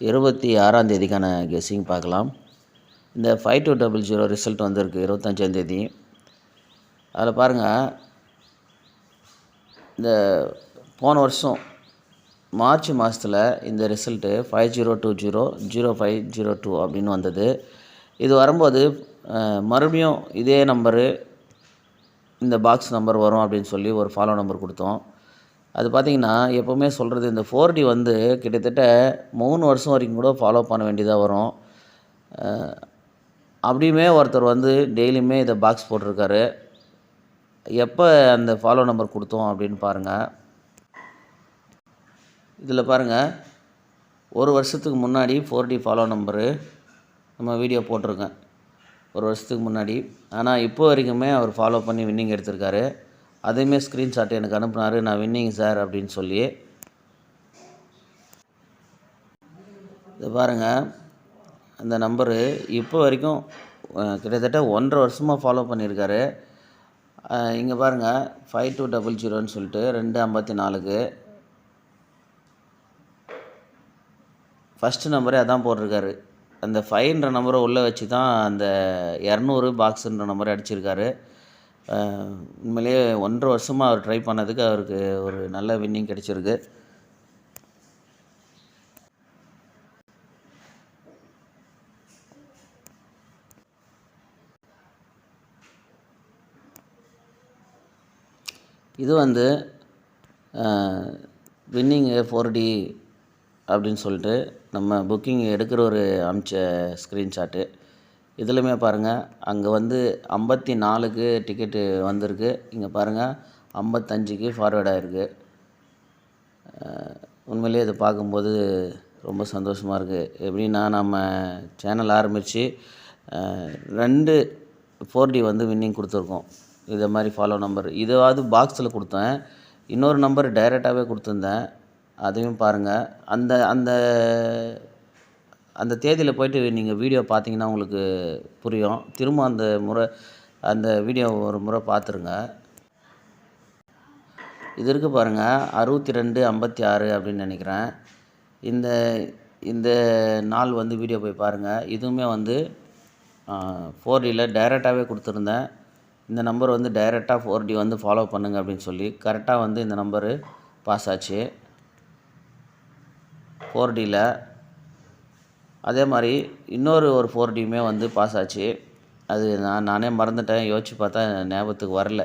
26ஆம் தேதிக்கான கெஸ்ஸிங் பார்க்கலாம். இந்த 5200 ரிசல்ட் வந்திருக்கு 25ஆம் தேதி. அதில் பாருங்கள், இந்த போன வருஷம் மார்ச் மாதத்தில் இந்த ரிசல்ட்டு 50200502 அப்படின்னு வந்தது. இது வரும்போது மறுபடியும் இதே நம்பரு இந்த பாக்ஸ் நம்பர் வரும் அப்படின்னு சொல்லி ஒரு ஃபாலோ நம்பர் கொடுத்தோம். அது பார்த்திங்கன்னா எப்போவுமே சொல்கிறது, இந்த 4D வந்து கிட்டத்தட்ட 3 வருஷம் வரைக்கும் கூட ஃபாலோ பண்ண வேண்டியதாக வரும். அப்படியுமே ஒருத்தர் வந்து டெய்லியுமே இதை பாக்ஸ் போட்டிருக்காரு. எப்போ அந்த ஃபாலோ நம்பர் கொடுத்தோம் அப்படின்னு பாருங்கள். இதில் பாருங்கள், ஒரு வருஷத்துக்கு முன்னாடி 4D ஃபாலோ நம்பரு நம்ம வீடியோ போட்டிருக்கேன், ஒரு வருஷத்துக்கு முன்னாடி. ஆனால் இப்போ வரைக்குமே அவர் ஃபாலோ பண்ணி வின்னிங் எடுத்திருக்காரு. அதையுமே ஸ்க்ரீன்ஷாட் எனக்கு அனுப்புனார், நான் வின்னிங் சார் அப்படின்னு சொல்லி. இது பாருங்கள், அந்த நம்பரு இப்போ வரைக்கும் கிட்டத்தட்ட 1.5 வருஷமாக ஃபாலோ பண்ணியிருக்காரு. இங்கே பாருங்கள், 5200 சொல்லிட்டு 254க்கு ஃபஸ்ட்டு நம்பரே அதான் போட்டிருக்காரு. அந்த 5ன்ற நம்பரை உள்ளே வச்சு தான் அந்த 200 பாக்ஸுன்ற நம்பரை அடிச்சிருக்காரு. உண்மையிலேயே 1.5 வருஷமாக அவர் ட்ரை பண்ணதுக்கு அவருக்கு ஒரு நல்ல வின்னிங் கிடச்சிருக்கு. இது வந்து வின்னிங்கு 4D அப்படின்னு சொல்லிட்டு நம்ம புக்கிங் எடுக்கிறவர் அமிச்ச ஸ்க்ரீன்ஷாட்டு. இதுலையுமே பாருங்கள், அங்கே வந்து 54க்கு டிக்கெட்டு வந்திருக்கு. இங்கே பாருங்கள், 55க்கு ஃபார்வேர்ட் ஆகிருக்கு. உண்மையிலே இதை பார்க்கும்போது ரொம்ப சந்தோஷமாக இருக்குது. எப்படின்னா, நம்ம சேனல் ஆரம்பித்து 2 4D வந்து வின்னிங் கொடுத்துருக்கோம். இதை மாதிரி ஃபாலோ நம்பர் இதாவது பாக்ஸில் கொடுத்தேன், இன்னொரு நம்பர் டைரெக்டாகவே கொடுத்துருந்தேன். அதையும் பாருங்கள். அந்த அந்த அந்த தேதியில் போய்ட்டு நீங்கள் வீடியோ பார்த்தீங்கன்னா உங்களுக்கு புரியும். திரும்ப அந்த வீடியோ ஒரு முறை பார்த்துருங்க. இது இருக்குது பாருங்கள், 6256 அப்படின்னு நினைக்கிறேன். இந்த நாள் வந்து வீடியோ போய் பாருங்கள். இதுவுமே வந்து 4Dயில் டைரெக்டாகவே கொடுத்துருந்தேன். இந்த நம்பர் வந்து டைரெக்டாக 4D வந்து ஃபாலோ பண்ணுங்க அப்படின்னு சொல்லி கரெக்டாக வந்து இந்த நம்பரு பாஸ் ஆச்சு 4Dயில். அதே மாதிரி இன்னொரு 4Dயுமே வந்து பாஸ் ஆச்சு. அது நானே மறந்துட்டேன், யோசித்து பார்த்தா ஞாபகத்துக்கு வரல,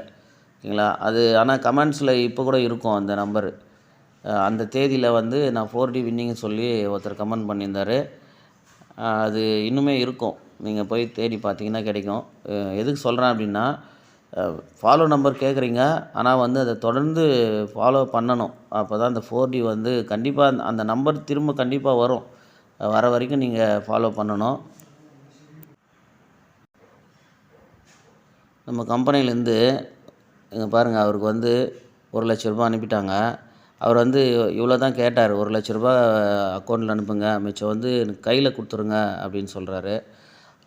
ஓகேங்களா. அது ஆனால் கமெண்ட்ஸில் இப்போ கூட இருக்கும் அந்த நம்பரு. அந்த தேதியில் வந்து நான் 4D வின்னிங்னு சொல்லி ஒருத்தர் கமெண்ட் பண்ணியிருந்தார். அது இன்னுமே இருக்கும், நீங்கள் போய் தேடி பார்த்தீங்கன்னா கிடைக்கும். எதுக்கு சொல்கிறேன் அப்படின்னா, ஃபாலோ நம்பர் கேட்குறீங்க, ஆனால் வந்து அதை தொடர்ந்து ஃபாலோ பண்ணணும். அப்போ தான் அந்த 4D வந்து கண்டிப்பாக அந்த நம்பர் திரும்ப கண்டிப்பாக வரும். வர வரைக்கும் நீங்கள் ஃபாலோ பண்ணணும். நம்ம கம்பெனிலேருந்து இங்கே பாருங்கள், அவருக்கு வந்து 1 லட்ச ரூபா அனுப்பிட்டாங்க. அவர் வந்து இவ்வளோ தான் கேட்டார், 1 லட்ச ரூபா அக்கௌண்ட்டில் அனுப்புங்க, மிச்சம் வந்து கையில் கொடுத்துருங்க அப்படின்னு சொல்கிறாரு.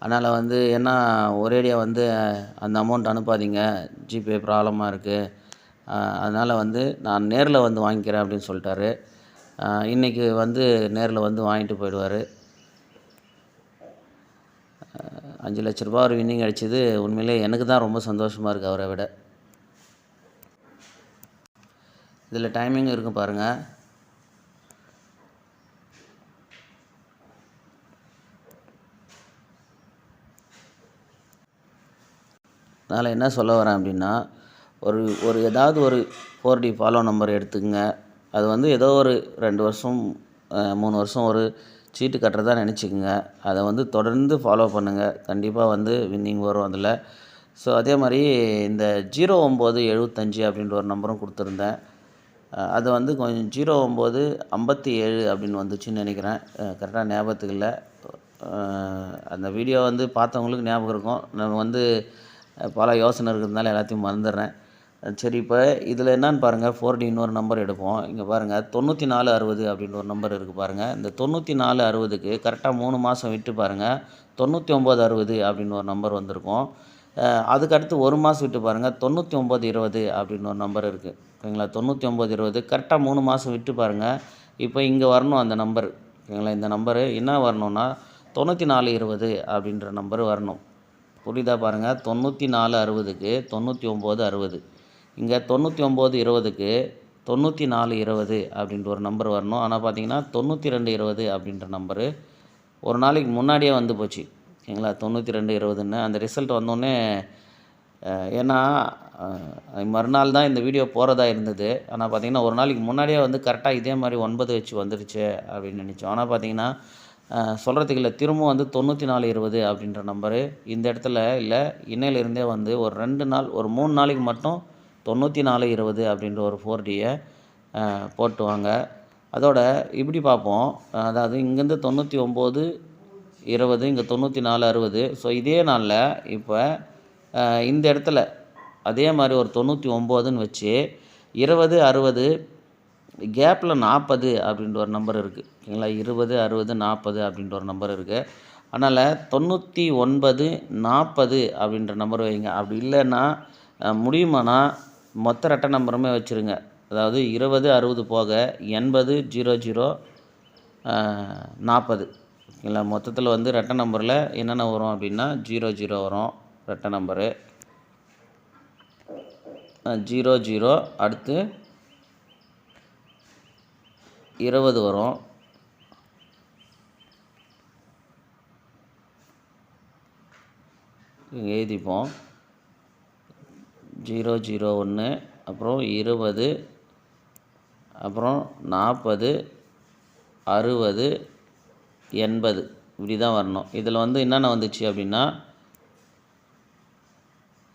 அதனால் வந்து ஏன்னா ஒரேடியாக வந்து அந்த அமௌண்ட் அனுப்பாதீங்க, ஜிபே ப்ராப்ளமாக இருக்குது, அதனால் வந்து நான் நேரில் வந்து வாங்கிக்கிறேன் அப்படின்னு சொல்லிட்டாரு. இன்றைக்கி வந்து நேரில் வந்து வாங்கிட்டு போயிடுவார். 5 லட்ச ரூபா ஒரு வின்னிங் அடிச்சது உண்மையிலே எனக்கு தான் ரொம்ப சந்தோஷமாக இருக்குது அவரை விட. இதில் டைமிங் இருக்கும் பாருங்கள். அதனால் என்ன சொல்ல வரேன் அப்படின்னா, ஏதாவது ஒரு 4D ஃபாலோ நம்பர் எடுத்துக்கங்க. அது வந்து ஏதோ ஒரு 2 வருஷம் 3 வருஷம் ஒரு சீட்டு கட்டுறதா நினச்சிக்கோங்க. அதை வந்து தொடர்ந்து ஃபாலோ பண்ணுங்கள், கண்டிப்பாக வந்து வின்னிங் வரும் அதில். ஸோ அதே மாதிரி இந்த 0975 அப்படின்ற ஒரு நம்பரும் கொடுத்துருந்தேன். அது வந்து கொஞ்சம் 0957 அப்படின்னு வந்துச்சுன்னு நினைக்கிறேன், கரெக்டாக ஞாபகத்துக்கு இல்லை. அந்த வீடியோ வந்து பார்த்தவங்களுக்கு ஞாபகம் இருக்கும். நம்ம வந்து பல யோசனை இருக்கிறதுனால எல்லாத்தையும் மறந்துடுறேன். சரி, இப்போ இதில் என்னன்னு பாருங்கள், 4D இன்னொரு நம்பர் எடுப்போம். இங்கே பாருங்கள், 9460 அப்படின்னு ஒரு நம்பர் இருக்குது பாருங்கள். இந்த 9460க்கு கரெக்டாக 3 மாதம் விட்டு பாருங்கள், 9960 அப்படின்னு ஒரு நம்பர் வந்திருக்கும். அதுக்கடுத்து 1 மாதம் விட்டு பாருங்கள், 9920 அப்படின்னு ஒரு நம்பர் இருக்குது, ஓகேங்களா. 9920 கரெக்டாக 3 மாதம் விட்டு பாருங்கள். இப்போ இங்கே வரணும் அந்த நம்பர், ஓகேங்களா. இந்த நம்பரு என்ன வரணும்னா 9420 அப்படின்ற நம்பர் வரணும். புரியுதா பாருங்கள். 9460க்கு 9960, இங்கே 9920க்கு 9420 அப்படின்ற ஒரு நம்பர் வரணும். ஆனால் பார்த்தீங்கன்னா 9220 அப்படின்ற நம்பரு ஒரு நாளைக்கு முன்னாடியே வந்து போச்சு. ஓகேங்களா. 9220ன்னு அந்த ரிசல்ட் வந்தோடனே ஏன்னா மறுநாள் தான் இந்த வீடியோ போகிறதா இருந்தது. ஆனால் பார்த்தீங்கன்னா ஒரு நாளைக்கு முன்னாடியே வந்து கரெக்டாக இதே மாதிரி 9 வச்சு வந்துருச்சு அப்படின்னு நினச்சோம். ஆனால் பார்த்தீங்கன்னா சொல்கிறதுக்கு இல்லை, திரும்பவும் வந்து 9420 அப்படின்ற நம்பரு இந்த இடத்துல இல்லை, இன்னையிலிருந்தே வந்து ஒரு 2 நாள் ஒரு 3 நாளைக்கு மட்டும் 9420 அப்படின்ற ஒரு 4Dயை போட்டு வாங்க. அதோட இப்படி பார்ப்போம். அதாவது இங்கேருந்து 9920, இங்கே 9460. ஸோ இதே நாளில் இப்போ இந்த இடத்துல அதே மாதிரி ஒரு 99ன்னு வச்சு 20 60 கேப்பில் 40 அப்படின்ற ஒரு நம்பர் இருக்குது. ஓகேங்களா. 20 60 40 அப்படின்ற ஒரு நம்பர் இருக்குது. அதனால் 99 40 அப்படின்ற நம்பர் வைங்க. அப்படி இல்லைன்னா முடியுமானா மொத்த ரெட்டை நம்பருமே வச்சுருங்க. அதாவது 20 60 போக 80 00 40. ஓகேங்களா. மொத்தத்தில் வந்து ரெட்டை நம்பரில் என்னென்ன வரும் அப்படின்னா 00 வரும் ரெட்டை நம்பரு, 00 அடுத்து 20 வரும், எழுதிப்போம் 001, அப்புறம் 20, அப்புறம் 40 60 80 இப்படி தான் வரணும். இதில் வந்து என்னென்ன வந்துச்சு அப்படின்னா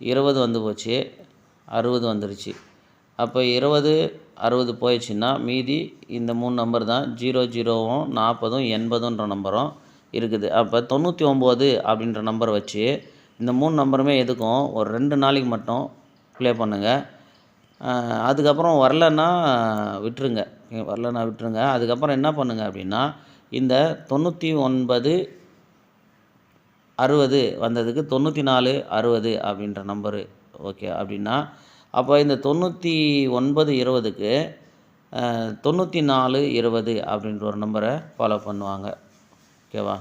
20 வந்து போச்சு, 60 வந்துருச்சு. அப்போ 20 60 போயிடுச்சுன்னா மீதி இந்த 3 நம்பர் தான் 00வும் 40ம் 80ன்ற நம்பரும் இருக்குது. அப்போ 99 அப்படின்ற நம்பர் வச்சு இந்த 3 நம்பருமே எதுக்கும் ஒரு 2 நாளைக்கு மட்டும் ப்ளே பண்ணுங்கள். அதுக்கப்புறம் வரலன்னா விட்டுருங்க. அதுக்கப்புறம் என்ன பண்ணுங்கள் அப்படின்னா இந்த 99 60 வந்ததுக்கு 94 60 அப்படின்ற நம்பரு ஓகே அப்படின்னா அப்போ இந்த 99 20க்கு 94 20 அப்படின்ற ஒரு நம்பரை ஃபாலோ பண்ணுவாங்க. ஓகேவா.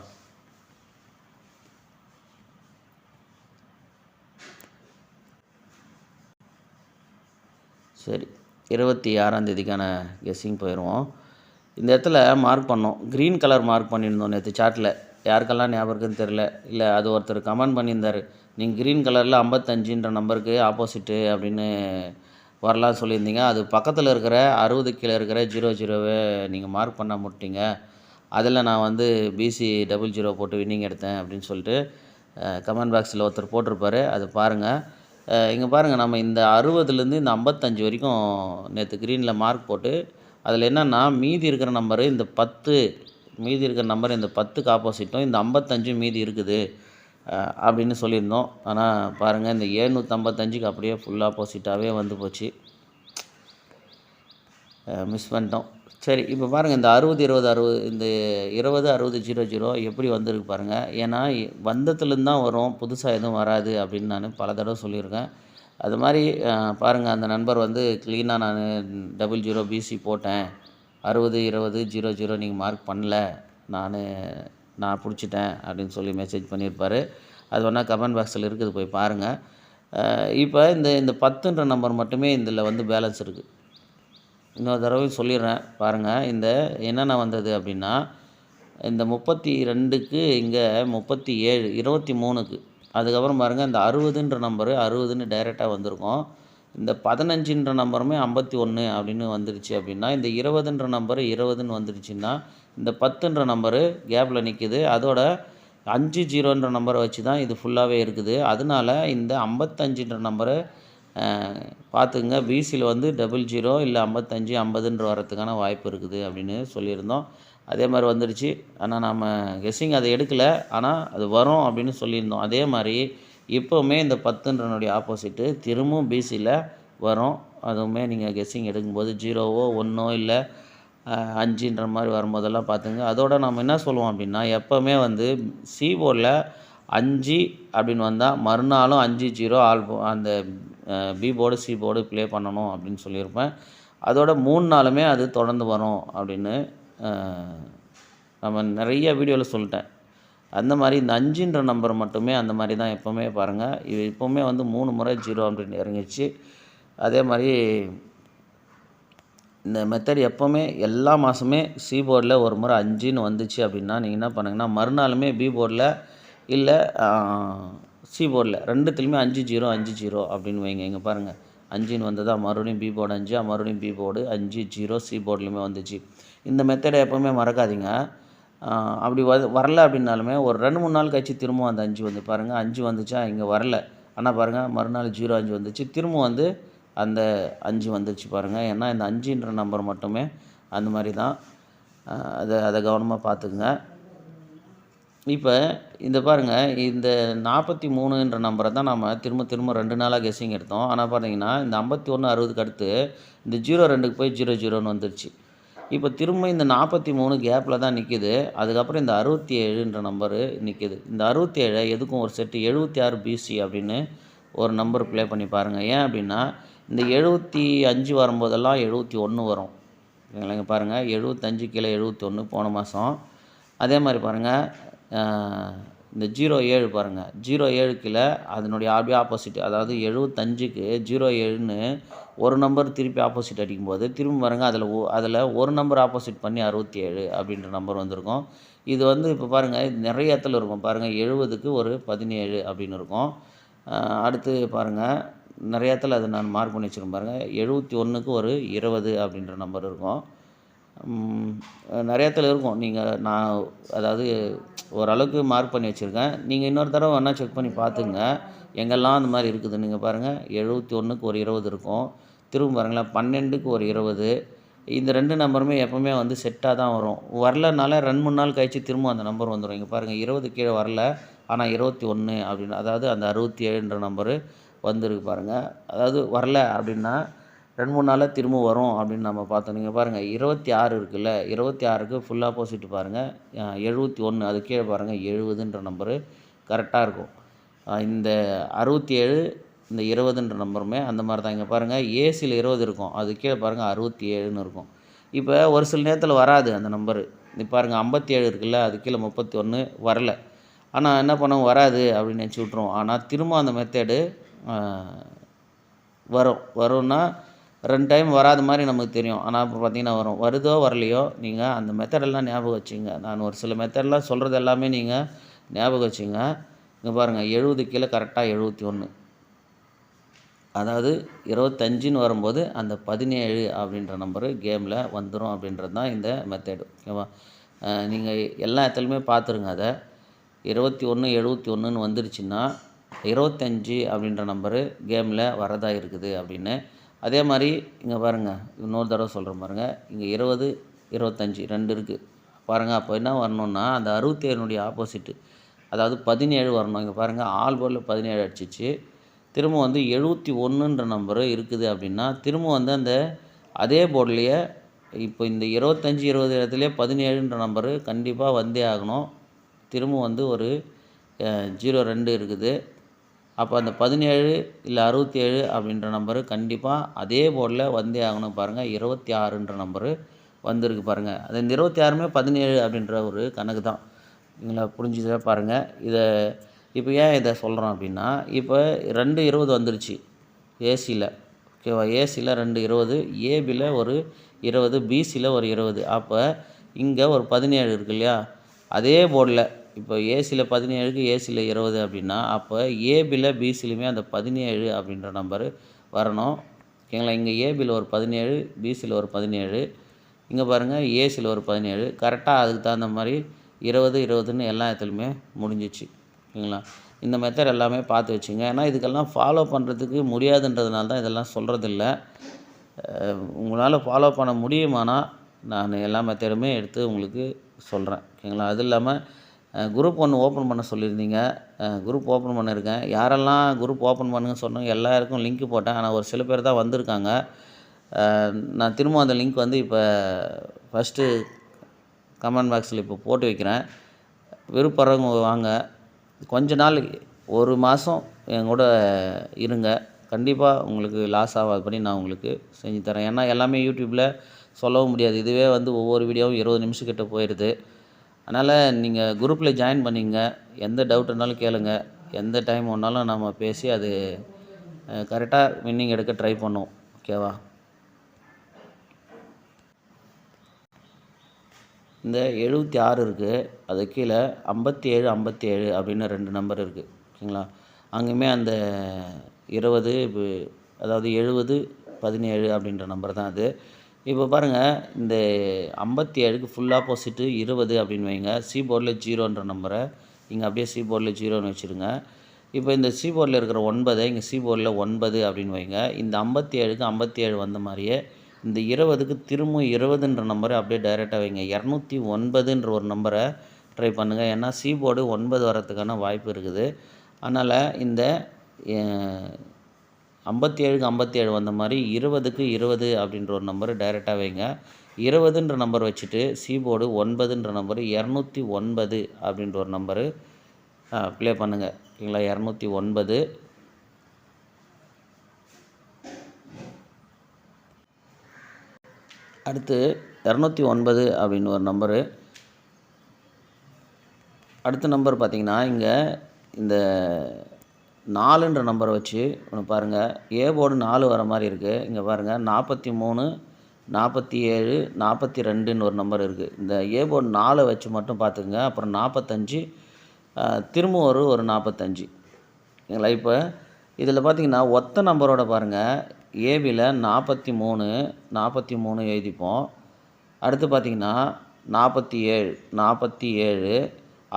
சரி, 26ஆம் தேதிக்கான கெஸ்ஸிங் போயிடுவோம். இந்த இடத்துல மார்க் பண்ணோம், க்ரீன் கலர் மார்க் பண்ணியிருந்தோம் நேற்று சார்ட்டில். யாருக்கெல்லாம் ஞாபகம் இருக்குன்னு தெரில. இல்லை, அது ஒருத்தர் கமெண்ட் பண்ணியிருந்தார், நீங்கள் க்ரீன் கலரில் 55ன்ற நம்பருக்கு ஆப்போசிட்டு அப்படின்னு வரலான்னு சொல்லியிருந்தீங்க. அது பக்கத்தில் இருக்கிற 60 கீழே இருக்கிற 00வை நீங்கள் மார்க் பண்ண முட்டிங்க. அதில் நான் வந்து BC 00 போட்டு வின்னிங் எடுத்தேன் அப்படின்னு சொல்லிட்டு கமெண்ட் பாக்ஸில் ஒருத்தர் போட்டிருப்பார். அது பாருங்கள். இங்கே பாருங்கள், நம்ம இந்த 60லேருந்து இந்த 55 வரைக்கும் நேற்று க்ரீனில் மார்க் போட்டு அதில் என்னென்னா மீதி இருக்கிற நம்பரு இந்த 10, மீதி இருக்கிற நம்பர் இந்த 10க்கு ஆப்போசிட்டும் இந்த 55 மீதி இருக்குது அப்படின்னு சொல்லியிருந்தோம். ஆனால் பாருங்கள், இந்த 755க்கு அப்படியே ஃபுல் ஆப்போசிட்டாகவே வந்து போச்சு. மிஸ் பண்ணிட்டோம். சரி, இப்போ பாருங்கள், இந்த 60 20 60 இந்த 20 60 00 எப்படி வந்திருக்கு பாருங்கள். ஏன்னா வந்தத்துலேருந்து தான் வரும், புதுசாக எதுவும் வராது அப்படின்னு நான் பல தடவை சொல்லியிருக்கேன். அது மாதிரி பாருங்கள், அந்த நண்பர் வந்து க்ளீனாக நான் 00 BC போட்டேன், 60 20 00 நீங்கள் மார்க் பண்ணல, நான் பிடிச்சிட்டேன் அப்படின்னு சொல்லி மெசேஜ் பண்ணியிருப்பார். அது வேணால் கமெண்ட் பாக்ஸில் இருக்குது, போய் பாருங்கள். இப்போ இந்த 10ன்ற நம்பர் மட்டுமே இதில் வந்து பேலன்ஸ் இருக்குது. இன்னொரு தடவை சொல்லிடுறேன் பாருங்கள். இந்த என்னென்ன வந்தது அப்படின்னா இந்த 32க்கு இங்கே 37 23க்கு, அதுக்கப்புறம் பாருங்கள் இந்த 60ன்ற நம்பரு 60ன்னு டைரெக்டாக வந்திருக்கும். இந்த 15ன்ற நம்பருமே 51 அப்படின்னு வந்துருச்சு. அப்படின்னா இந்த 20ன்ற நம்பரு 20ன்னு வந்துருச்சுன்னா இந்த 10ன்ற நம்பரு கேப்பில் நிற்கிது. அதோட 50ன்ற நம்பரை வச்சு தான் இது ஃபுல்லாகவே இருக்குது. அதனால இந்த 55ன்ற நம்பரை பார்த்துங்க, BCயில் வந்து 00 இல்லை 55 50ன்ற வரத்துக்கான வாய்ப்பு இருக்குது அப்படின்னு சொல்லியிருந்தோம். அதே மாதிரி வந்துடுச்சு. ஆனால் நம்ம கெஸ்ஸிங் அதை எடுக்கலை, ஆனால் அது வரும் அப்படின்னு சொல்லியிருந்தோம். அதே மாதிரி இப்போவுமே இந்த 10ன்றனுடைய ஆப்போசிட்டு திரும்பவும் BCயில் வரும். அதுவுமே நீங்கள் கெஸ்ஸிங் எடுக்கும்போது 0வோ 1ஓ இல்லை 5ன்ற மாதிரி வரும்போதெல்லாம் பார்த்துங்க. அதோட நம்ம என்ன சொல்லுவோம் அப்படின்னா, எப்போவுமே வந்து C போர்டில் 5 அப்படின்னு வந்தால் மறுநாளும் 5 0 அந்த B board C board play பண்ணணும் அப்படின்னு சொல்லியிருப்பேன். அதோட 3 நாளுமே அது தொடர்ந்து வரும் அப்படின்னு நம்ம நிறைய வீடியோவில் சொல்லிட்டேன். அந்த மாதிரி இந்த 5ன்ற நம்பர் மட்டுமே அந்த மாதிரி தான் எப்போவுமே பாருங்கள். இது எப்போவுமே வந்து 3 முறை 0 அப்படின்னு இறங்கிடுச்சு. அதே மாதிரி இந்த மெத்தட் எப்போவுமே எல்லா மாதமே சி போர்டில் ஒரு முறை 5ன்னு வந்துச்சு அப்படின்னா நீங்கள் என்ன பண்ணுங்கன்னா மறுநாளுமே பி போர்டில் இல்லை சி போர்டில் ரெண்டுத்துலேயுமே 5-0 5-0 அப்படின்னு வைங்க. இங்கே பாருங்கள் 5ன்னு வந்ததா, மறுபடியும் பி போர்டு 5, மறுபடியும் பி போர்டு 5-0 சி போர்ட்லேயுமே வந்துச்சு. இந்த மெத்தடை எப்போவுமே மறக்காதீங்க. அப்படி வரல அப்படின்னாலுமே ஒரு 2-3 நாள் கழிச்சு திரும்பவும் அந்த 5 வந்து பாருங்கள் 5 வந்துச்சா இங்கே வரல. ஆனால் பாருங்கள் மறுநாள் 0-5 வந்துச்சு, திரும்ப வந்து அந்த 5 வந்துருச்சு பாருங்கள். ஏன்னா இந்த 5ன்ற நம்பர் மட்டுமே அந்த மாதிரி தான். அதை கவனமாக பார்த்துக்குங்க. இப்போ இந்த பாருங்கள் இந்த 43ன்ற நம்பரை தான் நம்ம திரும்ப 2 நாளாக கெஸ்ஸிங் எடுத்தோம். ஆனால் பார்த்தீங்கன்னா இந்த 51-60க்கு அடுத்து இந்த 02க்கு போய் 00ன்னு வந்துருச்சு. இப்போ திரும்ப இந்த 43 கேப்பில் தான் நிற்கிது. அதுக்கப்புறம் இந்த 67ன்ற நம்பரு நிற்கிது. இந்த 67 எதுக்கும் ஒரு செட்டு 76 பிசி அப்படின்னு ஒரு நம்பர் ப்ளே பண்ணி பாருங்கள். ஏன் அப்படின்னா இந்த 75 வரும்போதெல்லாம் 71 வரும். இல்லைங்க பாருங்கள் 75 கீழே 71 போன மாதம். அதே மாதிரி பாருங்கள் இந்த 07 பாருங்கள் 07 கீழே அதனுடைய அப்படியே ஆப்போசிட், அதாவது 75க்கு 07ன்னு ஒரு நம்பர் திருப்பி ஆப்போசிட் அடிக்கும்போது திரும்ப பாருங்கள் அதில் ஒரு நம்பர் ஆப்போசிட் பண்ணி 67 அப்படின்ற நம்பர் வந்திருக்கும். இது வந்து இப்போ பாருங்கள் நிறைய இடத்துல இருக்கும் பாருங்கள். 70க்கு ஒரு 17 அப்படின்னு இருக்கும். அடுத்து பாருங்கள் நிறைய இடத்துல அதை நான் மார்க் பண்ணி வச்சுருக்கேன் பாருங்கள். 71க்கு ஒரு 20 அப்படின்ற நம்பர் இருக்கும். நிறைய இடத்துல இருக்கும். நான் அதாவது ஓரளவுக்கு மார்க் பண்ணி வச்சுருக்கேன். நீங்கள் இன்னொரு தடவை வேணால் செக் பண்ணி பார்த்துங்க எங்கெல்லாம் அந்த மாதிரி இருக்குது. நீங்கள் பாருங்கள் 71க்கு ஒரு 20 இருக்கும். திரும்ப பாருங்களேன் 12க்கு ஒரு 20. இந்த 2 நம்பருமே எப்போவுமே வந்து செட்டாக தான் வரும். வரலனால 2-3 நாள் கழிச்சு திரும்ப அந்த நம்பர் வந்துடும். இங்கே பாருங்கள் 20 கீழே வரல, ஆனால் 21 அப்படின்னு, அதாவது அந்த 67ன்ற நம்பரு வந்துருக்கு பாருங்கள். அதாவது வரல அப்படின்னா 2-3 நாளில் திரும்ப வரும் அப்படின்னு நம்ம பார்த்தோம். நீங்கள் பாருங்கள் 26 இருக்குல்ல, 26க்கு ஃபுல் ஆப்போசிட் பாருங்கள் 71, அது கீழே பாருங்கள் 70ன்ற நம்பரு கரெக்டாக இருக்கும். இந்த 67 இந்த 20ன்ற நம்பருமே அந்த மாதிரி தான். இங்கே பாருங்கள் ஏசியில் 20 இருக்கும், அது கீழே பாருங்கள் 67ன்னு இருக்கும். இப்போ ஒரு சில நேரத்தில் வராது அந்த நம்பரு. இப்போ பாருங்கள் 57 இருக்குல்ல, அது கீழே 31 வரல. ஆனால் என்ன பண்ணுவோம், வராது அப்படின்னு நினச்சி விட்ருவோம். ஆனால் திரும்ப அந்த மெத்தேடு வரும்னா 2 டைம் வராத மாதிரி நமக்கு தெரியும். ஆனால் இப்போ பார்த்தீங்கன்னா வரும். வருதோ வரலையோ நீங்கள் அந்த மெத்தடெல்லாம் ஞாபகம் வச்சுங்க. நான் ஒரு சில மெத்தடெல்லாம் சொல்கிறது எல்லாமே நீங்கள் ஞாபகம் வச்சுங்க. இங்கே பாருங்கள் 70 கீழே கரெக்டாக 71, அதாவது 25ன்னு வரும்போது அந்த 17 அப்படின்ற நம்பரு கேமில் வந்துடும் அப்படின்றது தான் இந்த மெத்தேடு. ஓகேவா? நீங்கள் எல்லா இடத்துலையுமே பார்த்துருங்க. அதை 21 71ன்னு வந்துருச்சுன்னா 25 அப்படின்ற நம்பரு கேமில் வரதா இருக்குது அப்படின்னு. அதே மாதிரி இங்கே பாருங்கள் இன்னொரு தடவை சொல்கிறேன் பாருங்கள். இங்கே 20 25 2 இருக்குது பாருங்கள். அப்போ என்ன வரணுன்னா அந்த 67னுடைய ஆப்போசிட்டு, அதாவது 17 வரணும். இங்கே பாருங்கள் ஆல் போர்டில் 17 அடிச்சிச்சு. திரும்ப வந்து 71ன்ற நம்பரு இருக்குது அப்படின்னா திரும்ப வந்து அந்த அதே போர்ட்லேயே இப்போ இந்த 25 20 இடத்துலையே 17ன்ற நம்பரு கண்டிப்பாக வந்தே ஆகணும். திரும்ப வந்து ஒரு 02 இருக்குது. அப்போ அந்த 17 இல்லை 67 அப்படின்ற நம்பரு கண்டிப்பாக அதே போர்டில் வந்தே ஆகணும். பாருங்கள் 26ன்ற நம்பரு வந்திருக்கு பாருங்கள். அது இந்த 26மே 17 அப்படின்ற ஒரு கணக்கு தான். நீங்களா புரிஞ்சுதா பாருங்கள். இப்போ ஏன் இதை சொல்கிறோம் அப்படின்னா, இப்போ 2 20 வந்துருச்சு ஏசியில். ஓகேவா? ஏசியில் 2 20, ஏபியில் ஒரு 20, பிசியில் ஒரு 20. அப்போ இங்கே ஒரு 17 இருக்கு இல்லையா? அதே போர்டில் இப்போ ஏசியில் 17க்கு ஏசியில் 20 அப்படின்னா அப்போ ஏபியில் பிசிலையுமே அந்த 17 அப்படின்ற நம்பரு வரணும். ஓகேங்களா? இங்கே ஏபியில் ஒரு 17, பிசியில் ஒரு 17, இங்கே பாருங்கள் ஏசியில் ஒரு 17. கரெக்டாக அதுக்கு தகுந்த மாதிரி 20 20ன்னு எல்லா இடத்துலையுமே முடிஞ்சிச்சு. ஓகேங்களா? இந்த மெத்தட் எல்லாமே பார்த்து வச்சுங்க. ஏன்னா இதுக்கெல்லாம் ஃபாலோ பண்ணுறதுக்கு முடியாதுன்றதுனால தான் இதெல்லாம் சொல்கிறதில்ல. உங்களால் ஃபாலோ பண்ண முடியுமானா நான் எல்லா மெத்தடுமே எடுத்து உங்களுக்கு சொல்கிறேன். ஓகேங்களா? அது இல்லாமல் குரூப் 1 ஓப்பன் பண்ண சொல்லியிருந்தீங்க. குரூப் ஓப்பன் பண்ணியிருக்கேன். யாரெல்லாம் குரூப் ஓப்பன் பண்ணுங்கன்னு சொன்னாங்க எல்லாருக்கும் லிங்க் போட்டேன். ஆனால் ஒரு சில பேர் தான் வந்திருக்காங்க. நான் திரும்ப அந்த லிங்க் வந்து இப்போ ஃபஸ்ட்டு கமெண்ட் பாக்ஸில் இப்போ போட்டு வைக்கிறேன். விருப்பறவங்க வாங்க. கொஞ்ச நாள் ஒரு மாதம் என் கூட இருங்க. கண்டிப்பாக உங்களுக்கு லாஸ் ஆகாதபடி நான் உங்களுக்கு செஞ்சு தரேன். ஏன்னா எல்லாமே யூடியூப்பில் சொல்லவும் முடியாது. இதுவே வந்து ஒவ்வொரு வீடியோவும் 20 நிமிஷம் கிட்ட போயிடுது. அதனால் நீங்கள் குரூப்பில் ஜாயின் பண்ணிங்க. எந்த டவுட் இருந்தாலும் கேளுங்க. எந்த டைம் வேணாலும் நம்ம பேசி அது கரெக்டாக வின்னிங் எடுக்க ட்ரை பண்ணுவோம். ஓகேவா? இந்த 76 இருக்குது. அது கீழே 57 57 அப்படின்னு 2 நம்பர் இருக்குது. ஓகேங்களா? அங்கேயுமே அந்த 20 அதாவது 70 17 அப்படின்ற நம்பர் தான் அது. இப்போ பாருங்கள், இந்த 57க்கு ஃபுல் ஆப்போசிட்டு 20 அப்படின்னு வைங்க. சி போர்டில் 0ன்ற நம்பரை இங்கே அப்படியே சி போர்டில் 0ன்னு வச்சுருங்க. இப்போ இந்த சி போர்டில் இருக்கிற 9 இங்கே சி போர்டில் 9 அப்படின்னு வைங்க. இந்த 57க்கு 57 வந்த மாதிரியே இந்த 20க்கு திரும்ப 20ன்ற நம்பரை அப்படியே டைரெக்டாக வைங்க. 209ன்ற ஒரு நம்பரை ட்ரை பண்ணுங்கள். ஏன்னா சி போர்டு 9 வரத்துக்கான வாய்ப்பு இருக்குது. அதனால் இந்த 57க்கு 57 வந்த மாதிரி 20க்கு 20 அப்படின்ற ஒரு நம்பரை டைரெக்டாக வைங்க. 20ன்ற நம்பர் வச்சுட்டு சி போர்டு 9ன்ற நம்பரு 209 அப்படின்ற ஒரு நம்பரு ப்ளே பண்ணுங்கள். ஓகேங்களா? 209. அடுத்து 209 அப்படின்னு ஒரு நம்பரு. அடுத்த நம்பர் பார்த்திங்கன்னா, இங்கே இந்த 4ன்ற நம்பரை வச்சு ஒன்று பாருங்கள். ஏ போர்டு 4 வர மாதிரி இருக்குது. இங்கே பாருங்கள், 43 47 42ன்னு ஒரு நம்பர் இருக்குது. இந்த ஏ போர்டு 4 வச்சு மட்டும் பார்த்துக்குங்க. அப்புறம் 45 திரும்ப ஒரு 45. ஓகேங்களா? இப்போ இதில் பார்த்திங்கன்னா ஒத்த நம்பரோட பாருங்கள். ஏபியில் 43 43 எழுதிப்போம். அடுத்து பார்த்திங்கன்னா 47 47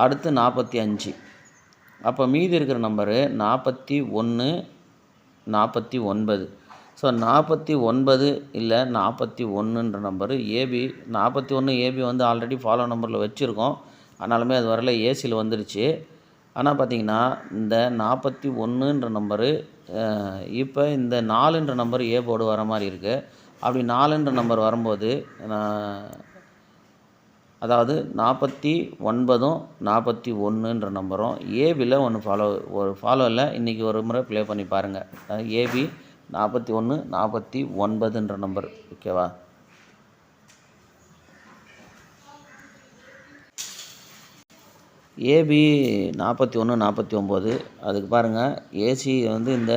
அடுத்து 45. அப்போ மீதி இருக்கிற நம்பரு 41 49. ஸோ 49 இல்லை 41ன்ற நம்பரு ஏபி. 41 ஏபி வந்து ஆல்ரெடி ஃபாலோ நம்பரில் வச்சுருக்கோம். ஆனாலுமே அது வரல, ஏசியில் வந்துடுச்சு. ஆனால் பார்த்திங்கன்னா இந்த 41ன்ற நம்பரு இப்போ இந்த 4ன்ற நம்பர் ஏ போர்டு வர மாதிரி இருக்குது. அப்படி 4ன்ற நம்பர் வரும்போது அதாவது 49ம் 41ன்ற நம்பரும் ஏபியில் ஒரு ஃபாலோ இல்லை. இன்றைக்கி ஒரு முறை ப்ளே பண்ணி பாருங்கள். ஏபி 41 49ன்ற நம்பர். ஓகேவா? ஏபி 41 49. அதுக்கு பாருங்கள், ஏசி வந்து இந்த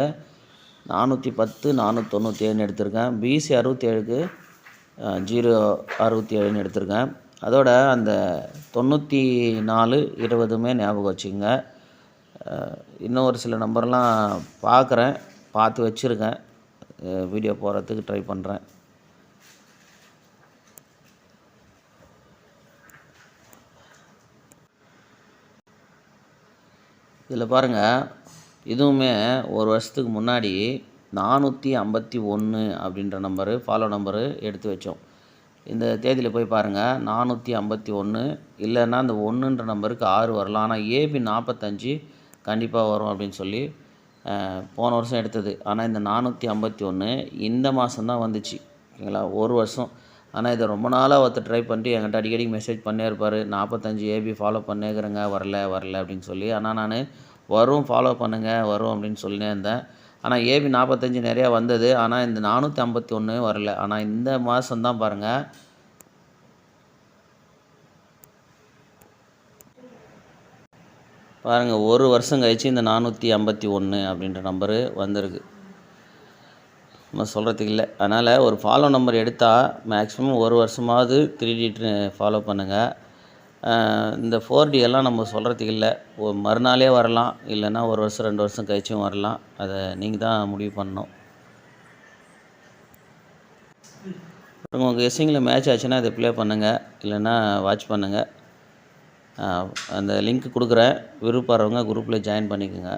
410 497ன்னு எடுத்திருக்கேன். பிசி 67க்கு 067ன்னு எடுத்திருக்கேன். அதோட அந்த 94 20மே ஞாபகம் வச்சுக்கோங்க. இன்னும் ஒரு சில நம்பர்லாம் பார்த்து வச்சுருக்கேன். வீடியோ போடுறதுக்கு ட்ரை பண்ணுறேன். இதில் பாருங்கள், இதுவுமே ஒரு வருஷத்துக்கு முன்னாடி 451 அப்படின்ற நம்பரு ஃபாலோ நம்பரு எடுத்து வச்சோம். இந்த தேதியில் போய் பாருங்கள், 451 இல்லைன்னா அந்த 1ன்ற நம்பருக்கு 6 வரலாம். ஆனால் ஏபி 45 கண்டிப்பாக வரும் அப்படின்னு சொல்லி போன வருஷம் எடுத்தது. ஆனால் இந்த 451 இந்த மாதம்தான் வந்துச்சு. ஓகேங்களா? ஒரு வருஷம். ஆனால் இதை ரொம்ப நாளாக ஒருத்தர் ட்ரை பண்ணிட்டு என்கிட்ட அடிக்கடி மெசேஜ் பண்ணே இருப்பார். 45 ஏபி ஃபாலோ பண்ணிக்கிறேங்க, வரல அப்படின்னு சொல்லி. ஆனால் நான் வரும், ஃபாலோ பண்ணுங்கள் வரும் அப்படின்னு சொல்லினே இருந்தேன். ஆனால் ஏபி 45 நிறையா வந்தது. ஆனால் இந்த 451 வரல. ஆனால் இந்த மாதம்தான் பாருங்கள், ஒரு வருஷம் கழிச்சு இந்த 451 அப்படின்ற நம்பரு வந்திருக்கு. நம்ம சொல்கிறதுக்கு இல்லை. அதனால் ஒரு ஃபாலோ நம்பர் எடுத்தால் மேக்ஸிமம் ஒரு வருஷமாவது 3D ஃபாலோ பண்ணுங்கள். இந்த 4D எல்லாம் நம்ம சொல்கிறதுக்கு இல்லை. மறுநாளே வரலாம், இல்லைன்னா ஒரு வருஷம் 2 வருஷம் கழிச்சும் வரலாம். அதை நீங்கள் தான் முடிவு பண்ணணும். உங்கள் கெஸ்ஸிங்கில் மேட்ச் ஆச்சுன்னா இதை ப்ளே பண்ணுங்கள், இல்லைன்னா வாட்ச் பண்ணுங்கள். அந்த லிங்க் கொடுக்குறேன். விருப்பப்படுறவங்க குரூப்பில் ஜாயின் பண்ணிக்கோங்க.